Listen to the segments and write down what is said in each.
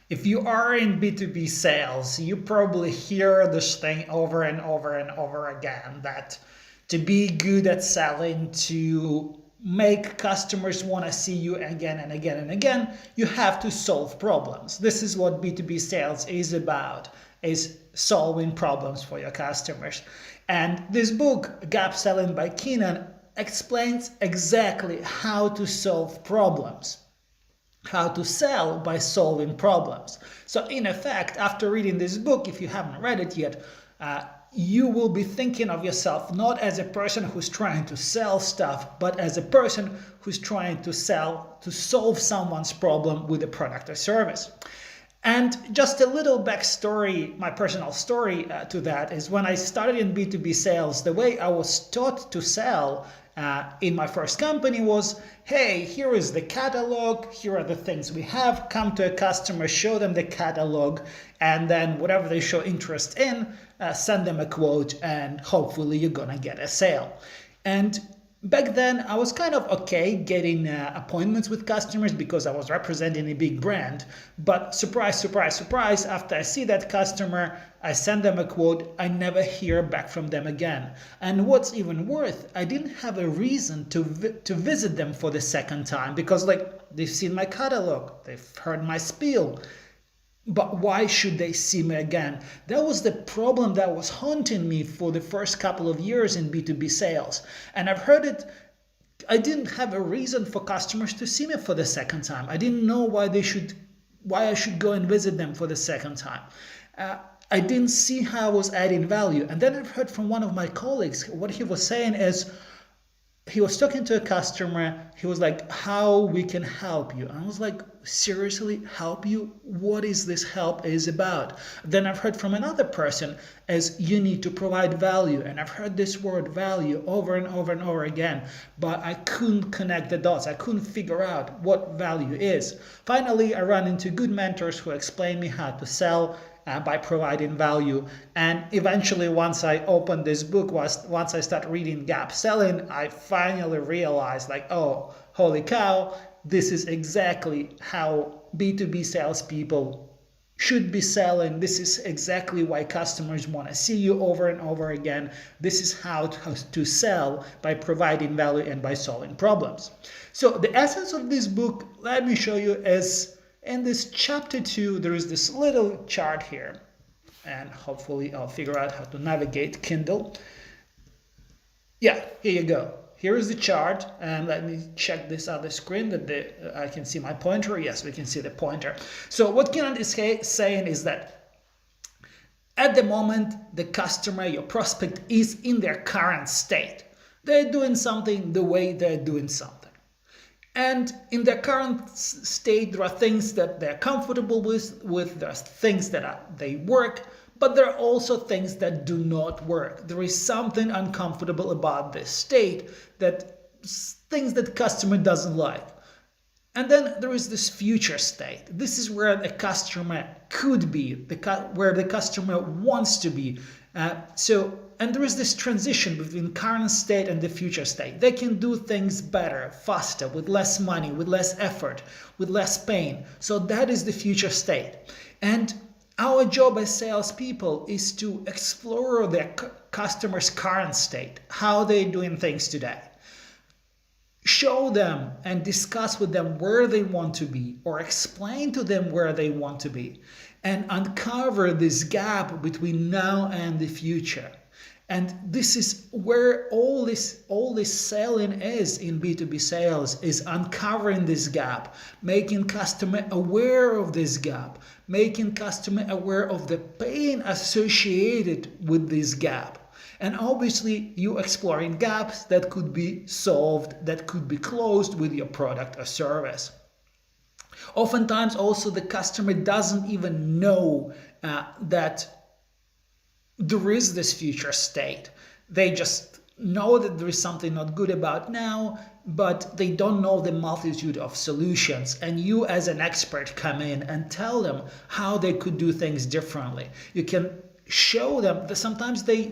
If you are in B2B sales, you probably hear this thing over and over and over again that to be good at selling, to make customers want to see you again and again and again, you have to solve problems. This is what B2B sales is about, is solving problems for your customers. And this book, Gap Selling by Keenan, explains exactly how to solve problems, how to sell by solving problems. So in effect, after reading this book, if you haven't read it yet, you will be thinking of yourself not as a person who's trying to sell stuff, but as a person who's trying to solve someone's problem with a product or service. And just a little backstory, my personal story to that is when I started in B2B sales, the way I was taught to sell in my first company was, hey, here is the catalog, here are the things we have, come to a customer, show them the catalog, and then whatever they show interest in, send them a quote, and hopefully you're gonna get a sale. And back then, I was kind of okay getting appointments with customers because I was representing a big brand. But surprise, surprise, surprise, after I see that customer, I send them a quote, I never hear back from them again. And what's even worse, I didn't have a reason to visit them for the second time because they've seen my catalog, they've heard my spiel. But why should they see me again? That was the problem that was haunting me for the first couple of years in B2B sales. And I've heard it, I didn't have a reason for customers to see me for the second time. I didn't know why I should go and visit them for the second time. I didn't see how I was adding value. And then I've heard from one of my colleagues, what he was saying is, he was talking to a customer, he was like, how we can help you. And I was like, seriously, help you? What is this help is about? Then I've heard from another person as you need to provide value. And I've heard this word value over and over and over again, but I couldn't connect the dots. I couldn't figure out what value is. Finally, I ran into good mentors who explained me how to sell by providing value. And eventually, once I opened this book, once I started reading Gap Selling, I finally realized oh, holy cow, this is exactly how B2B salespeople should be selling. This is exactly why customers want to see you over and over again. This is how to sell by providing value and by solving problems. So the essence of this book, let me show you, is in this chapter 2, there is this little chart here, and hopefully I'll figure out how to navigate Kindle. Yeah, here you go. Here is the chart, and let me check this other screen that I can see my pointer. Yes, we can see the pointer. So what Keenan is saying is that at the moment, the customer, your prospect, is in their current state. They're doing something the way they're doing something. And in their current state, there are things that they're comfortable with there are things that they work, but there are also things that do not work. There is something uncomfortable about this state, things that customer doesn't like. And then there is this future state. This is where the customer could be, where the customer wants to be. And there is this transition between current state and the future state. They can do things better, faster, with less money, with less effort, with less pain. So that is the future state. And our job as salespeople is to explore their customer's current state, how they're doing things today. Show them and discuss with them where they want to be, or explain to them where they want to be, and uncover this gap between now and the future. And this is where all this selling is in B2B sales, is uncovering this gap, making customer aware of this gap, making customer aware of the pain associated with this gap. And obviously, you exploring gaps that could be solved, that could be closed with your product or service. Oftentimes, also, the customer doesn't even know that there is this future state. They just know that there is something not good about now, but they don't know the multitude of solutions. And you as an expert come in and tell them how they could do things differently. You can show them that sometimes they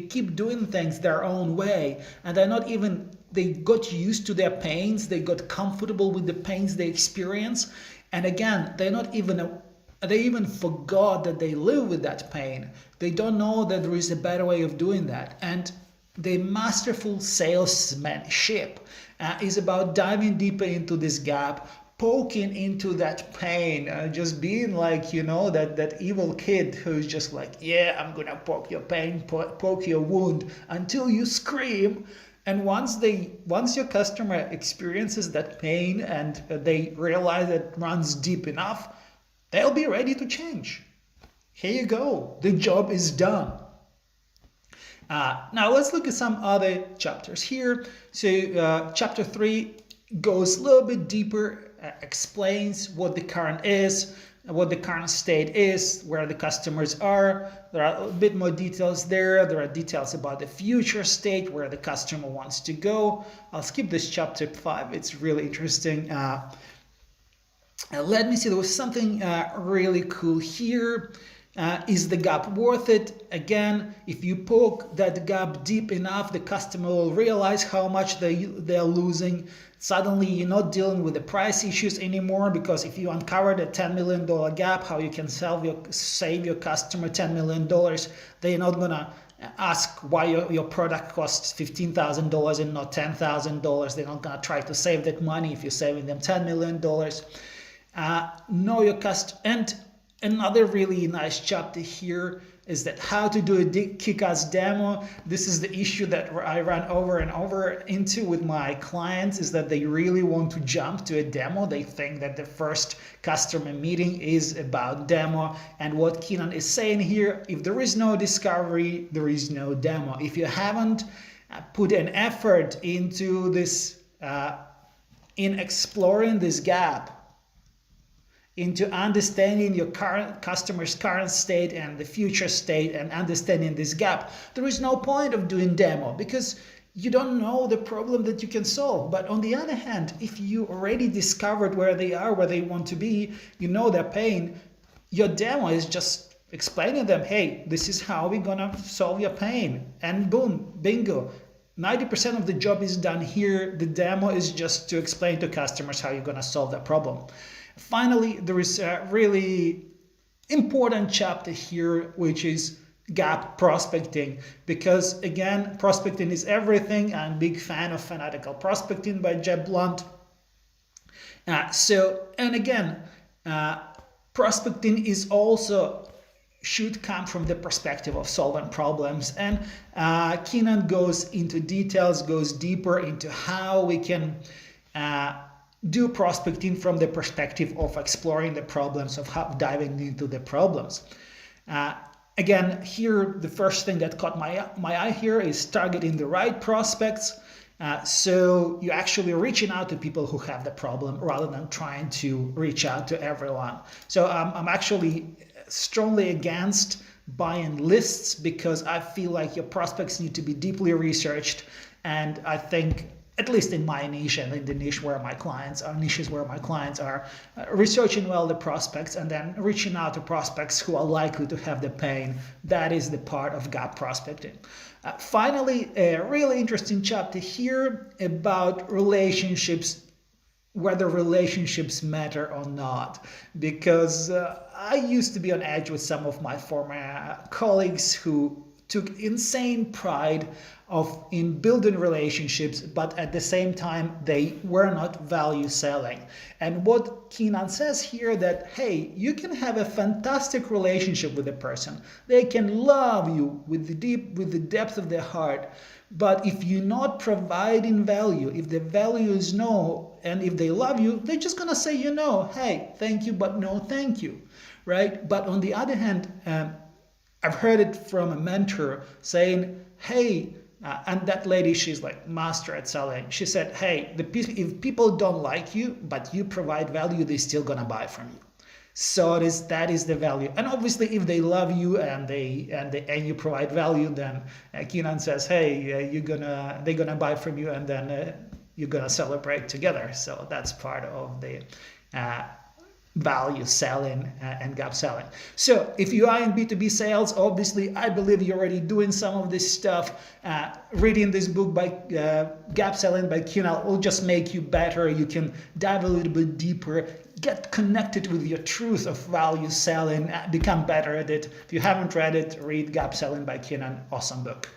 keep doing things their own way, and they got used to their pains, they got comfortable with the pains they experience, and again, they're not even They even forgot that they live with that pain. They don't know that there is a better way of doing that. And the masterful salesmanship is about diving deeper into this gap, poking into that pain, just being like, that evil kid who's just like, yeah, I'm gonna poke your pain, poke your wound until you scream. And once your customer experiences that pain and they realize that it runs deep enough, they'll be ready to change. Here you go. The job is done. Now let's look at some other chapters here. So chapter 3 goes a little bit deeper, explains what the current is, what the current state is, where the customers are. There are a bit more details there. There are details about the future state, where the customer wants to go. I'll skip this chapter 5. It's really interesting. Let me see, there was something really cool here. Is the gap worth it? Again, if you poke that gap deep enough, the customer will realize how much they're losing. Suddenly, you're not dealing with the price issues anymore, because if you uncover the $10 million gap, how you can save your customer $10 million, they're not going to ask why your product costs $15,000 and not $10,000. They're not going to try to save that money if you're saving them $10 million. Know your customer. And another really nice chapter here is that how to do a kick-ass demo. This is the issue that I run over and over into with my clients, is that they really want to jump to a demo. They think that the first customer meeting is about demo. And what Keenan is saying here, if there is no discovery, there is no demo. If you haven't put an effort into this, in exploring this gap, into understanding your current customer's current state and the future state and understanding this gap, there is no point of doing demo, because you don't know the problem that you can solve. But on the other hand, if you already discovered where they are, where they want to be, you know their pain, your demo is just explaining to them, hey, this is how we're gonna solve your pain. And boom, bingo. 90% of the job is done here. The demo is just to explain to customers how you're gonna solve that problem. Finally, there is a really important chapter here, which is gap prospecting, because again, prospecting is everything. I'm a big fan of Fanatical Prospecting by Jeb Blunt. Prospecting is also should come from the perspective of solving problems. And Keenan goes into details, goes deeper into how we can do prospecting from the perspective of exploring the problems, of diving into the problems. Again, here, the first thing that caught my eye here is targeting the right prospects. So you're actually reaching out to people who have the problem rather than trying to reach out to everyone. So I'm actually strongly against buying lists, because I feel like your prospects need to be deeply researched. And I think, at least in my niche and in the niches where my clients are, researching well the prospects and then reaching out to prospects who are likely to have the pain. That is the part of gap prospecting. Finally, a really interesting chapter here about relationships, whether relationships matter or not, because I used to be on edge with some of my former colleagues who took insane pride in building relationships, but at the same time they were not value selling. And what Keenan says here, that hey, you can have a fantastic relationship with a person, they can love you with the depth of their heart, but if you're not providing value, if the value is no, and if they love you, they're just gonna say, hey, thank you, but no thank you, right? But on the other hand, I've heard it from a mentor saying, hey, and that lady, she's like master at selling. She said, hey, if people don't like you, but you provide value, they're still gonna buy from you. So that is the value. And obviously, if they love you and you provide value, then Keenan says, hey, they're gonna buy from you, and then you're gonna celebrate together. So that's part of the value selling and gap selling. So if you are in B2B sales, obviously I believe you're already doing some of this stuff. Reading this book by Gap Selling by Keenan will just make you better. You can dive a little bit deeper, get connected with your truth of value selling, become better at it. If you haven't read it, read Gap Selling by Keenan. Awesome book.